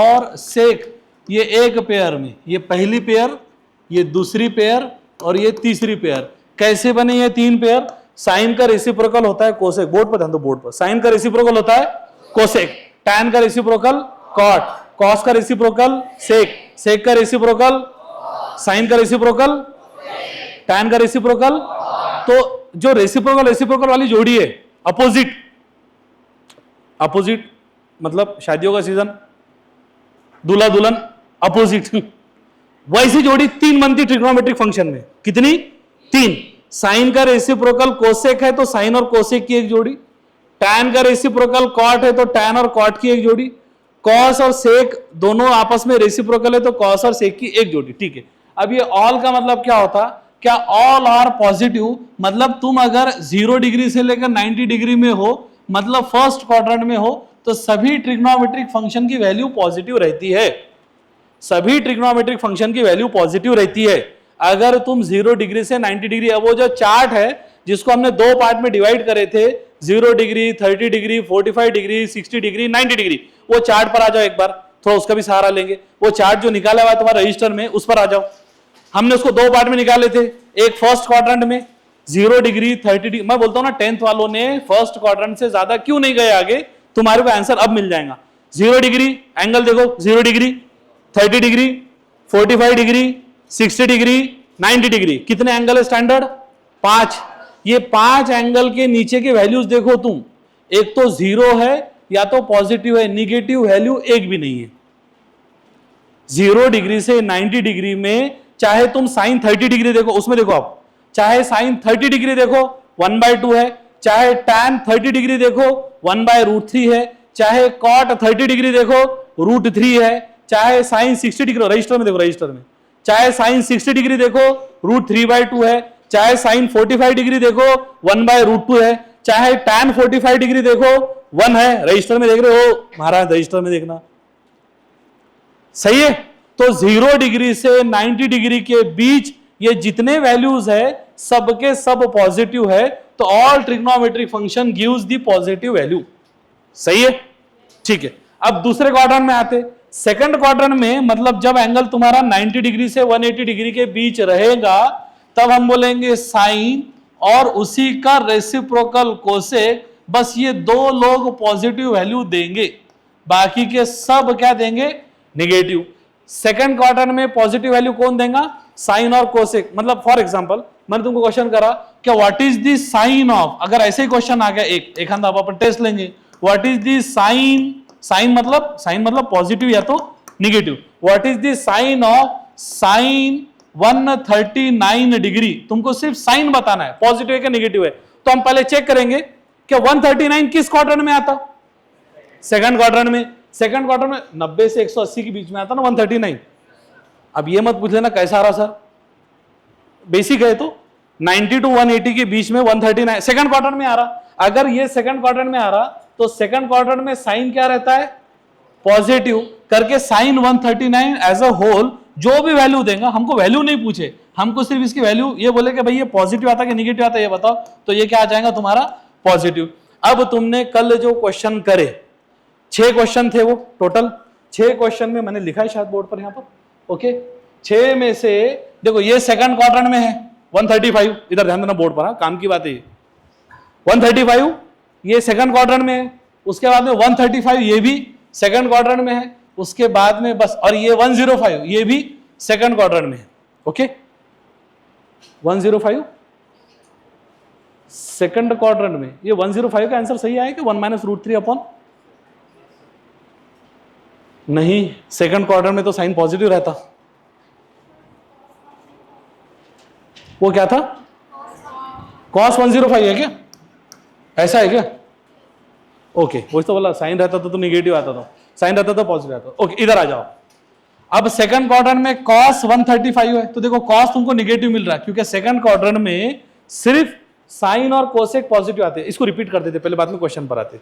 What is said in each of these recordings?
और सेक, ये एक पेयर में, ये पहली पेयर, ये दूसरी पेयर और ये तीसरी पेयर। कैसे बने ये तीन पेयर? साइन का रेसिप्रोकल होता है कोसेक, बोर्ड पर ध्यान दो, बोर्ड पर। साइन का रेसिप्रोकल होता है कोसेक, टैन का रेसिप्रोकल कॉट, कॉस का रेसिप्रोकल सेक, सेक का रेसिप्रोकल साइन का रेसिप्रोकल टैन का रेसिप्रोकल। तो जो रेसिप्रोकल रेसिप्रोकल वाली जोड़ी है, अपोजिट, अपोजिट मतलब शादियों का सीजन, दूल्हा दुल्हन, अपोजिट, वैसी जोड़ी तीन बनती ट्रिग्नोमेट्रिक फंक्शन में। कितनी? तीन। साइन का रेसिप्रोकल कोसेक है तो साइन और कोसेक की एक जोड़ी, टैन का रेसिप्रोकल कॉट है तो टैन और कॉट की एक जोड़ी, कॉस और सेक दोनों आपस में रेसिप्रोकल है तो कॉस और सेक की एक जोड़ी। ठीक है, अब ये ऑल का मतलब क्या होता? क्या ऑल आर पॉजिटिव, मतलब तुम अगर 0 डिग्री से लेकर 90 डिग्री में हो, मतलब फर्स्ट क्वाड्रेंट में हो, तो सभी ट्रिग्नोमेट्रिक फंक्शन की वैल्यू पॉजिटिव रहती है। सभी ट्रिग्नोमेट्रिक फंक्शन की वैल्यू पॉजिटिव रहती है। अगर तुम 0 डिग्री से 90 डिग्री, अब वो जो चार्ट है जिसको हमने दो पार्ट में डिवाइड करे थे, 0 degree, 30 degree, 45 degree, 60 degree, 90 degree, वो चार्ट पर आ जाओ एक बार, थोड़ा उसका भी सहारा लेंगे। वो चार्ट जो निकाला हुआ है तुम्हारे रजिस्टर में, उस पर आ जाओ। हमने उसको दो पार्ट में निकाले थे, एक फर्स्ट क्वाड्रेंट में 0 डिग्री, 30 डिग्री। मैं बोलता हूं ना, 10th वालों ने फर्स्ट क्वाड्रेंट से ज्यादा क्यों नहीं गए आगे, तुम्हारे को आंसर अब मिल जाएगा। 0 डिग्री एंगल देखो, 0 degree, 30 degree, 45 degree, 60 degree, 90 degree, कितने एंगल है स्टैंडर्ड? 5। ये 5 एंगल के नीचे के वैल्यूज देखो तुम, एक तो 0 है या तो पॉजिटिव है, निगेटिव वैल्यू एक भी नहीं है। 0 डिग्री से 90 डिग्री में चाहे तुम साइन 30 डिग्री देखो, उसमें देखो आप, चाहे साइन 30 डिग्री देखो 1/2 है, चाहे टैन 30 डिग्री देखो 1/√3 है, चाहे कॉट 30 डिग्री देखो √3 है, चाहे साइन 60 डिग्री, रजिस्टर में देखो, रजिस्टर में, चाहे साइन 60 डिग्री देखो √3/2 है, चाहे साइन 45 डिग्री देखो 1/√2 है, चाहे टैन 45 डिग्री देखो 1 है। रजिस्टर में देख रहे हो महाराज, रजिस्टर में देखना सही है। तो 0 डिग्री से 90 डिग्री के बीच ये जितने वैल्यूज है सबके सब पॉजिटिव है, तो all trigonometric function gives the positive value. सही है, ठीक है। अब दूसरे क्वाड्रेंट में आते। सेकंड क्वाड्रेंट में मतलब जब एंगल तुम्हारा 90 डिग्री से 180 डिग्री के बीच रहेगा, तब हम बोलेंगे साइन और उसी का रेसिप्रोकल कोसेक, बस ये दो लोग पॉजिटिव वैल्यू देंगे, बाकी के सब क्या देंगे? नेगेटिव। सेकंड क्वाड्रेंट में पॉजिटिव वैल्यू कौन देगा? साइन और कोसेक। मतलब फॉर एग्जांपल मैंने तुमको क्वेश्चन करा क्या what is the sine of, अगर ऐसे ही क्वेश्चन आ गया, एक हाथ अपन टेस्ट लेंगे, what is the sine, sine मतलब पॉजिटिव या तो negative, what is the sine of sine 139 degree. तुमको सिर्फ साइन बताना है, पॉजिटिव है क्या नेगेटिव है। तो हम पहले चेक करेंगे कि 139 किस क्वाड्रेंट में आता? सेकंड क्वाड्रेंट में। सेकंड क्वाड्रेंट में 90 से 180 के बीच में आता ना 139। अब ये मत पूछ लेना कैसा आ रहा सर, बेसिक है तो 90 to 180 के बीच में 139 सेकंड क्वाड्रेंट में आ रहा। अगर ये सेकंड क्वाड्रेंट में आ रहा तो सेकंड क्वाड्रेंट में साइन क्या रहता है? पॉजिटिव करके साइन 139 एज अ होल जो भी वैल्यू देगा, हमको वैल्यू नहीं पूछे, हमको सिर्फ इसकी वैल्यू ये बोले कि भाई ये पॉजिटिव आता है कि नेगेटिव आता है ये बताओ, तो ये क्या आ जाएगा तुम्हारा? पॉजिटिव। अब तुमने कल जो क्वेश्चन करे, 6 क्वेश्चन थे वो टोटल, 6 क्वेश्चन में मैंने लिखा है शायद बोर्ड पर यहां पर, ओके। 6 में से देखो ये सेकंड क्वाड्रेंट में है 135, इधर ध्यान देना बोर्ड पर, काम की बात है। 135 ये सेकंड क्वाड्रेंट में है, उसके बाद में 135 ये भी सेकंड क्वाड्रेंट में है, उसके बाद में बस, और ये 105 ये भी सेकंड क्वाड्रेंट में है, ओके। 105 सेकंड क्वाड्रेंट में, ये 105 का आंसर सही आया कि 1 - √3 अपॉन, नहीं, सेकंड क्वाड्रेंट में तो साइन पॉजिटिव रहता, वो क्या था? cos 105 है क्या? ऐसा है क्या? ओके, वही तो बोला, साइन रहता तो नेगेटिव आता था, साइन रहता तो पॉजिटिव आता। ओके, इधर आ जाओ। अब सेकंड क्वाड्रेंट में cos 135 है, तो देखो cos तुमको नेगेटिव मिल रहा है क्योंकि सेकंड क्वाड्रेंट में सिर्फ साइन और कोसेक पॉजिटिव आते हैं। इसको रिपीट करते थे पहले, बाद में क्वेश्चन पर आते।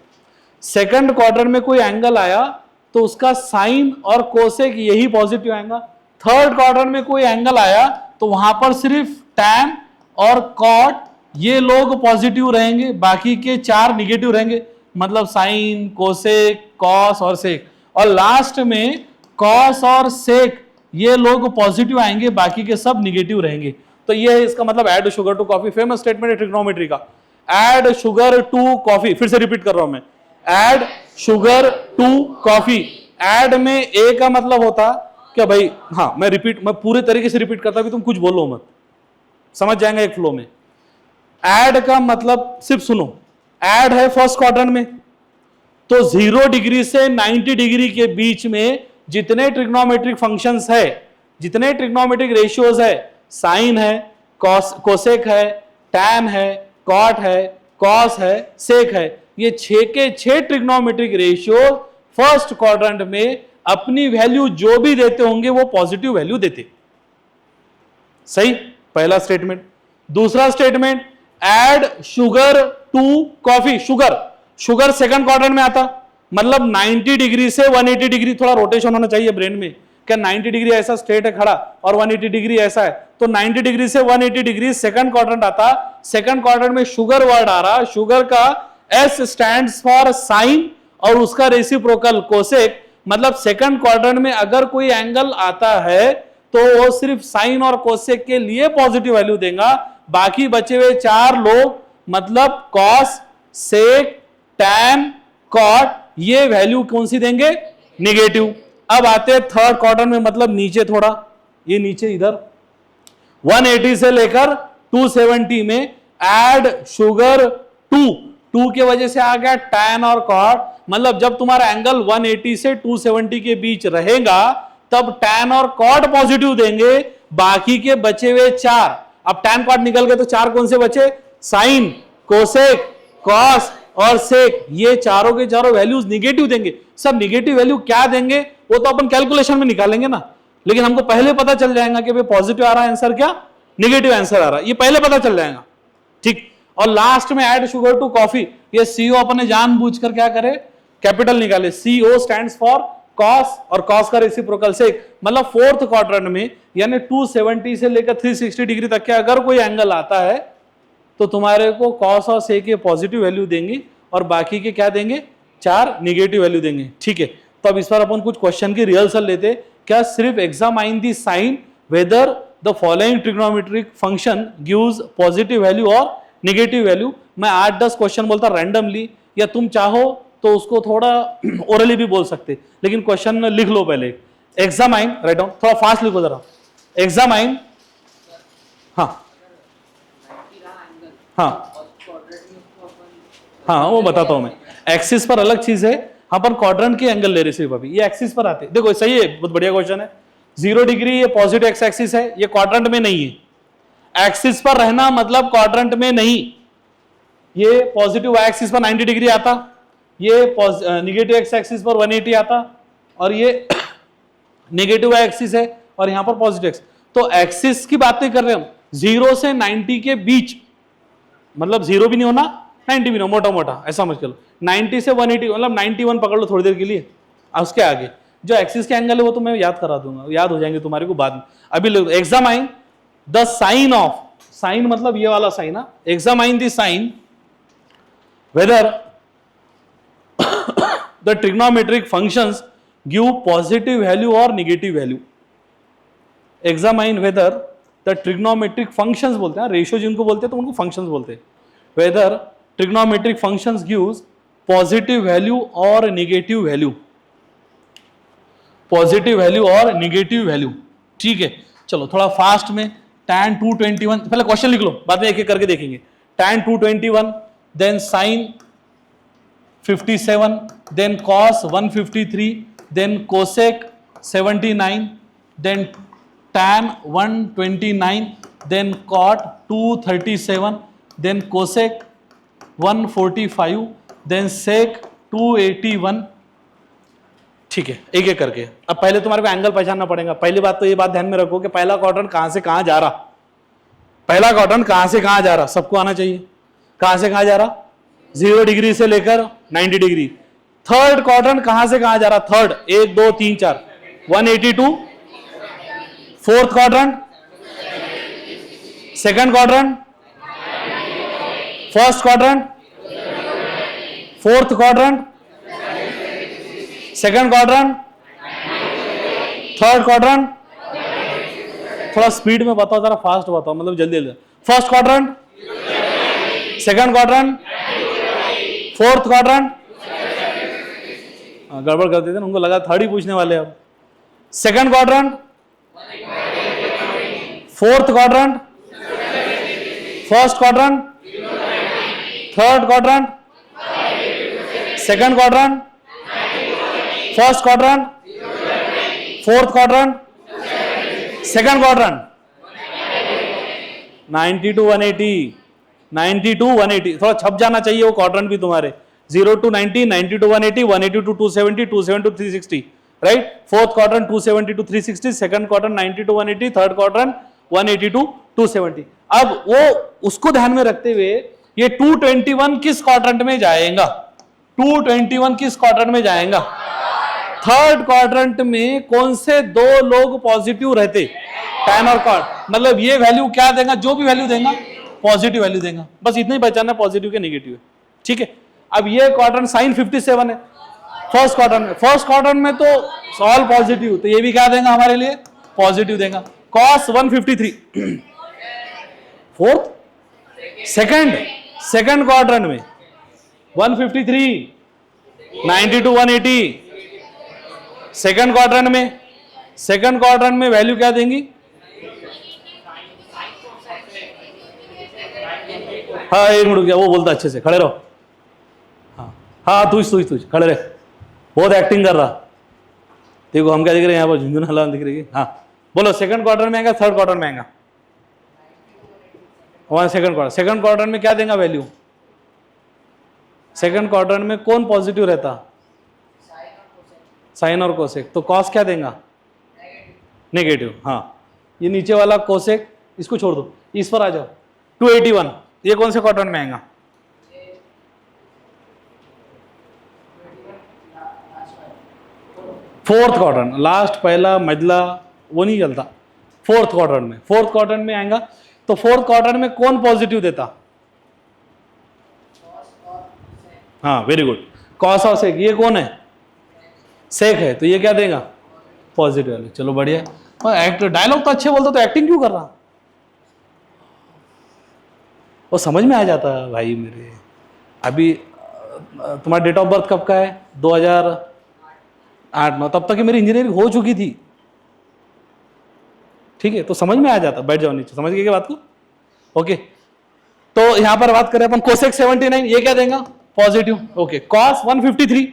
सेकंड क्वाड्रेंट में कोई एंगल आया तो उसका साइन और कोसेक यही पॉजिटिव आएगा। थर्ड क्वाड्रेंट में कोई एंगल आया तो वहां पर सिर्फ टैन और कॉट ये लोग पॉजिटिव रहेंगे, बाकी के 4 निगेटिव रहेंगे, मतलब साइन, कोसेक, कॉस और सेक। और लास्ट में कॉस और सेक ये लोग पॉजिटिव आएंगे, बाकी के सब निगेटिव रहेंगे। तो ये है इसका मतलब add sugar to coffee. Famous statement है ट्रिग्नोमेट्री का, ऐड शुगर टू कॉफी। फिर से रिपीट कर रहा हूं मैं, add sugar to coffee. Add में ए का मतलब होता क्या भाई, हाँ मैं पूरे तरीके से रिपीट करता हूं, तुम कुछ बोलो मत, समझ जाएंगे एक फ्लो में। ऐड का मतलब सिर्फ सुनो, ऐड है फर्स्ट क्वाड्रेंट में, तो 0 डिग्री से 90 डिग्री के बीच में जितने ट्रिग्नोमेट्रिक फंक्शंस है, जितने ट्रिग्नोमेट्रिक रेशियोज है, साइन है, कोसेक है, टैन है, कॉट है, कॉस है, सेक है, ये 6 के 6 ट्रिग्नोमेट्रिक रेशियो फर्स्ट क्वाड्रेंट में अपनी वैल्यू जो भी देते होंगे वो पॉजिटिव वैल्यू देते। सही, पहला स्टेटमेंट। दूसरा statement, add sugar to coffee. Sugar second quadrant में आता, मतलब 90 डिग्री से 180 डिग्री, थोड़ा रोटेशन होना चाहिए ब्रेन में, क्या 90 डिग्री ऐसा स्ट्रेट है खड़ा और 180 डिग्री ऐसा है, तो 90 डिग्री से 180 डिग्री सेकंड क्वाड्रेंट आता। सेकंड क्वाड्रेंट में शुगर वर्ड आ रहा, शुगर का एस स्टैंड्स फॉर साइन और उसका रेसिप्रोकल कोसेक, मतलब सेकंड क्वाड्रेंट में अगर कोई एंगल आता है तो वो सिर्फ साइन और कोसेक के लिए पॉजिटिव वैल्यू देगा, बाकी बचे हुए 4 लोग मतलब कॉस, सेक, टैन, कॉट, ये वैल्यू कौन सी देंगे, निगेटिव। अब आते हैं थर्ड क्वाड्रेंट में, मतलब नीचे थोड़ा, ये नीचे इधर 180 से लेकर 270 में ऐड शुगर टू के वजह से आ गया टैन और कॉट, मतलब जब तुम्हारा एंगल 180 से 270 के बीच रहेगा तब टैन और कॉट पॉजिटिव देंगे, बाकी के बचे हुए 4, अब टैन कॉट निकल गए तो 4 कौन से बचे, साइन, कोसेक, कॉस और सेक, ये चारों के चारों वैल्यूज निगेटिव देंगे। सब निगेटिव वैल्यू क्या देंगे वो तो अपन कैलकुलेशन में निकालेंगे ना, लेकिन हमको पहले पता चल जाएगा कि भाई पॉजिटिव आ रहा है आंसर, क्या निगेटिव आंसर आ रहा है, ये पहले पता चल जाएगा। ठीक, और लास्ट में ऐड शुगर टू कॉफी, ये सीओ अपने जानबूझकर क्या करे, कैपिटल निकाले, सीओ स्टैंड्स फॉर कॉस और कॉस का रेसिप्रोकल सेक, मतलब फोर्थ क्वाड्रेंट में यानी 270 से लेकर 360 डिग्री तक के अगर कोई एंगल आता है तो तुम्हारे को कॉस और सेक के पॉजिटिव वैल्यू देंगे और बाकी के क्या देंगे, 4 निगेटिव वैल्यू देंगे। ठीक है, तो अब इस बार अपन कुछ क्वेश्चन की रिहर्सल लेते। क्या सिर्फ examine the sine whether the following trigonometric function gives positive value और निगेटिव वैल्यू। मैं 8-10 क्वेश्चन बोलता रैंडमली, या तुम चाहो तो उसको थोड़ा ओरली भी बोल सकते, लेकिन क्वेश्चन लिख लो पहले। एग्जामाइन, राइट डाउन, थोड़ा फास्ट लिखो जरा। एग्जामाइन, हाँ हाँ हाँ वो बताता हूं मैं। एक्सिस पर अलग चीज है, हाँ पर क्वाड्रेंट के एंगल ले रहे सिर्फ अभी, ये एक्सिस पर आते। देखो सही है, बहुत बढ़िया क्वेश्चन है। 0 डिग्री ये पॉजिटिव एक्स एक्सिस है, ये क्वाड्रेंट में नहीं है। एक्सिस पर रहना मतलब क्वाड्रेंट में नहीं, ये पॉजिटिव वाई एक्सिस पर 90 डिग्री आता, ये निगेटिव एक्स एक्सिस पर 180 आता, और ये नेगेटिव वाई एक्सिस है और यहां पर पॉजिटिव एक्स। तो एक्सिस की बातें कर रहे हैं हम, 0 से 90 के बीच, मतलब 0 भी नहीं होना 90 भी नहीं, मोटा मोटा ऐसा समझ लो। 90 से 180 मतलब 91 पकड़ लो थोड़ी देर के लिए, उसके आगे जो एक्सिस के एंगल है वो तो मैं याद करा दूंगा, याद हो जाएंगे तुम्हारे को बाद में। अभी लो examine the sine of, sine मतलब ये वाला साइन, ना examine the sine whether the trigonometric functions give positive value और negative value. Examine whether the trigonometric functions बोलते हैं, रेशियो जिनको बोलते हैं तो उनको फंक्शंस बोलते हैं। Whether trigonometric functions gives positive value और निगेटिव वैल्यू, पॉजिटिव वैल्यू और निगेटिव वैल्यू। ठीक है, चलो थोड़ा फास्ट में। tan 221, पहले क्वेश्चन लिख लो, बाद में एक एक करके देखेंगे। tan 221, then sin 57, then cos 153, then cosec 79, then tan 129, then cot 237, then cosec 145, then sec 281। ठीक है, एक एक करके। अब पहले तुम्हारे को एंगल पहचानना पड़ेगा। पहली बात तो ये बात ध्यान में रखो कि पहला क्वाड्रेंट कहां से कहां जा रहा, पहला क्वाड्रेंट कहां से कहां जा रहा सबको आना चाहिए। कहां से कहां जा रहा, 0 डिग्री से लेकर 90 डिग्री। थर्ड क्वाड्रेंट कहां से कहां जा रहा, third 1 2 3 4 182। Fourth quadrant, second quadrant, first quadrant, fourth quadrant, second quadrant, third quadrant, थोड़ा स्पीड में बताओ जरा, फास्ट बताओ, मतलब जल्दी जल्दी। First quadrant, second quadrant, fourth quadrant, गड़बड़ कर देते ना, उनको लगा थर्ड ही पूछने वाले अब। Second quadrant, fourth quadrant, first quadrant, third quadrant, second quadrant, first quadrant, fourth quadrant, second quadrant. 90 to 180, 90 to 180, थोड़ा छप जाना चाहिए वो क्वाड्रेंट भी तुम्हारे। 0 to 90, 90 to 180, 180 to 270, 270 to 360, right. Fourth quadrant 270 to 360, second quadrant 90 to 180, third quadrant 180 to 270। अब वो उसको ध्यान में रखते हुए ये 221 किस क्वाड्रेंट में जाएगा? 221 किस क्वाड्रेंट में जाएगा? थर्ड क्वाड्रेंट में कौन से दो लोग पॉजिटिव रहते? टैन और कॉट। मतलब ये वैल्यू क्या देगा? जो भी वैल्यू देगा पॉजिटिव वैल्यू देगा, बस इतना ही पहचानना पॉजिटिव के नेगेटिव है, ठीक है। अब ये क्वाड्रेंट साइन 57 है फर्स्ट क्वाड्रेंट में, फर्स्ट क्वाड्रेंट में तो ऑल पॉजिटिव, तो ये भी क्या देगा हमारे लिए? पॉजिटिव देगा। कॉस 153 फोर्थ, सेकंड क्वाड्रेंट में 153, 90 to 180, सेकंड क्वाड्रेंट में वैल्यू क्या देंगी? हाँ एक मिनट क्या, वो बोलता अच्छे से, खड़े रहो। हाँ हाँ, तू खड़े रहे, बहुत एक्टिंग कर रहा। देखो हम क्या दिख रहे हैं यहाँ पर, झुंझुन हला दिख रही है। हाँ बोलो, सेकंड क्वार्टर में आएगा, थर्ड क्वार्टर में आएगा? हमारा सेकंड क्वार्टर में क्या देगा वैल्यू? सेकंड क्वार्टर में कौन पॉजिटिव रहता? साइन और कोसेक। तो कॉस क्या देगा? नेगेटिव। हाँ, ये नीचे वाला कोसेक इसको छोड़ दो, इस पर आ जाओ। 281 ये कौन से क्वाड्रेंट में आएगा? फोर्थ क्वाड्रेंट, लास्ट, पहला, मझला वो नहीं चलता, फोर्थ क्वाड्रेंट में आएगा। तो फोर्थ क्वाड्रेंट में कौन पॉजिटिव देता? हाँ वेरी गुड, कॉस और सेक। ये कौन है? सेक है, तो ये क्या देगा? Positive value. चलो बढ़िया। एक्ट डायलॉग तो अच्छे बोलते, तो एक्टिंग क्यों कर रहा? वो समझ में आ जाता है भाई मेरे। अभी तुम्हारा डेट ऑफ बर्थ कब का है? 2008-9, तब तक कि मेरी इंजीनियरिंग हो चुकी थी, ठीक है, तो समझ में आ जाता। बैठ जाओ नीचे, समझ गए क्या बात को? ओके, तो यहां पर बात करें अपन कोसेक 79, ये क्या देगा? Positive. Okay, cos 153,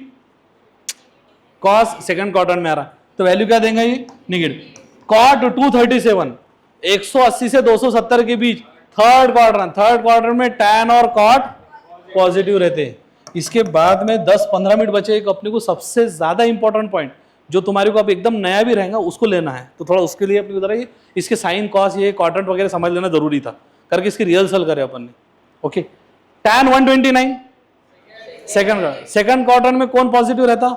cos second quadrant में आ रहा, तो वैल्यू क्या देगा? ये नेगेटिव। कॉट 237, 180 से 270 के बीच, थर्ड क्वाड्रेंट में टैन और कॉट पॉजिटिव रहते हैं। इसके बाद में 10-15 मिनट बचे, एक अपने को सबसे ज्यादा इंपॉर्टेंट पॉइंट जो तुम्हारे को अब एकदम नया भी रहेगा उसको लेना है, तो थोड़ा उसके लिए अपने को जरा ये इसके साइन कॉस ये क्वाड्रेंट वगैरह समझ लेना जरूरी था, करके इसकी रिहर्सल करे अपन ने। ओके, टैन 129 सेकंड क्वाड्रेंट में कौन पॉजिटिव रहता?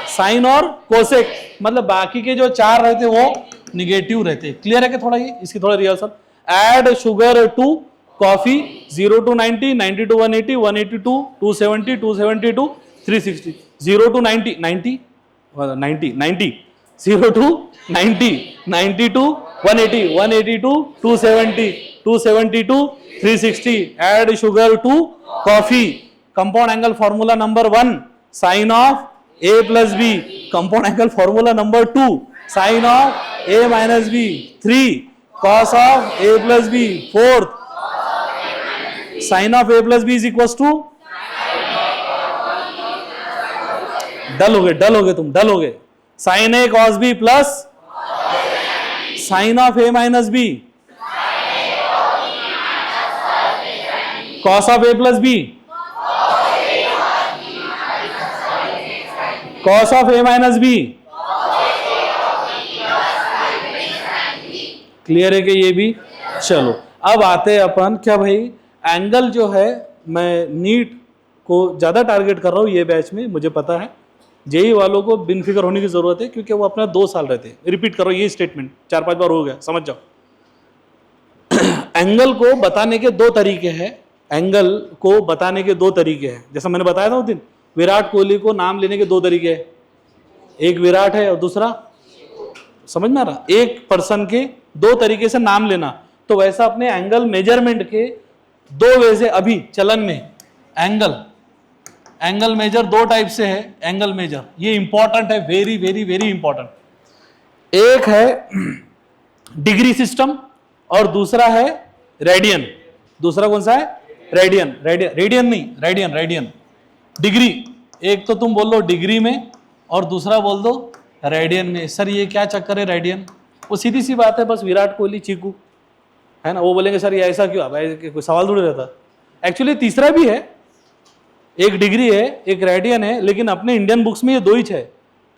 साइन और कोसेक। मतलब बाकी के जो चार रहते वो निगेटिव रहते। क्लियर है कि थोड़ा ये इसकी थोड़ा rehearsal. Add sugar to coffee 0 to 90, 90 to 180, 180 to 270, 270 to 360, 0 to 90, 90, 0 to 90, 90 to 180, 180 to 270, 270 to 360. Add sugar to coffee. Compound angle formula number 1, sin of A plus B. Compound angle formula number 2, sin of A minus B. 3, cos of A plus B. 4th, sin of A plus B is equals to, dull हो गए तुम, dull हो गए। Sine A cos B plus sine of A minus B cos of A plus B cos of A minus B. Clear है कि ये भी? चलो अब आते हैं अपन क्या भाई, एंगल जो है मैं नीट को ज़्यादा टारगेट कर रहा हूँ ये बैच में, मुझे पता है। जेई वालों को बिन फिक्र होने की ज़रूरत है क्योंकि वो अपना 2 साल रहते हैं। रिपीट करो ये स्टेटमेंट, 4-5 बार हो गया, समझ जाओ। एंगल को बताने के 2 तरीके हैं, जैसा मैंने बताया था उस दिन, विराट कोहली को नाम लेने के 2 तरीके हैं, एक विराट है और दूसरा समझ में आ रहा, एक पर्सन के दो तरीके से नाम लेना। तो वैसा अपने एंगल मेजरमेंट के दो वे से अभी चलन में एंगल मेजर दो टाइप से है। एंगल मेजर ये इंपॉर्टेंट है, वेरी वेरी वेरी इंपॉर्टेंट। एक है डिग्री सिस्टम और दूसरा है रेडियन। दूसरा कौन सा है? रेडियन। रेडियन नहीं, रेडियन। डिग्री एक तो तुम बोल लो डिग्री में और दूसरा बोल दो रेडियन में। सर ये क्या चक्कर है रेडियन? वो सीधी सी बात है, बस विराट कोहली चीकू है ना, वो बोलेंगे सर ये ऐसा क्यों? अब कोई सवाल थोड़ी रहता। एक्चुअली तीसरा भी है, एक डिग्री है एक रेडियन है, लेकिन अपने इंडियन बुक्स में ये दो ही है।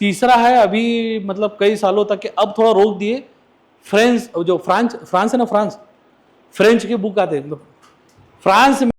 तीसरा है अभी मतलब कई सालों तक के अब थोड़ा रोक दिए। फ्रांस है ना, फ्रांस फ्रेंच के बुक आते हैं, मतलब फ्रांस में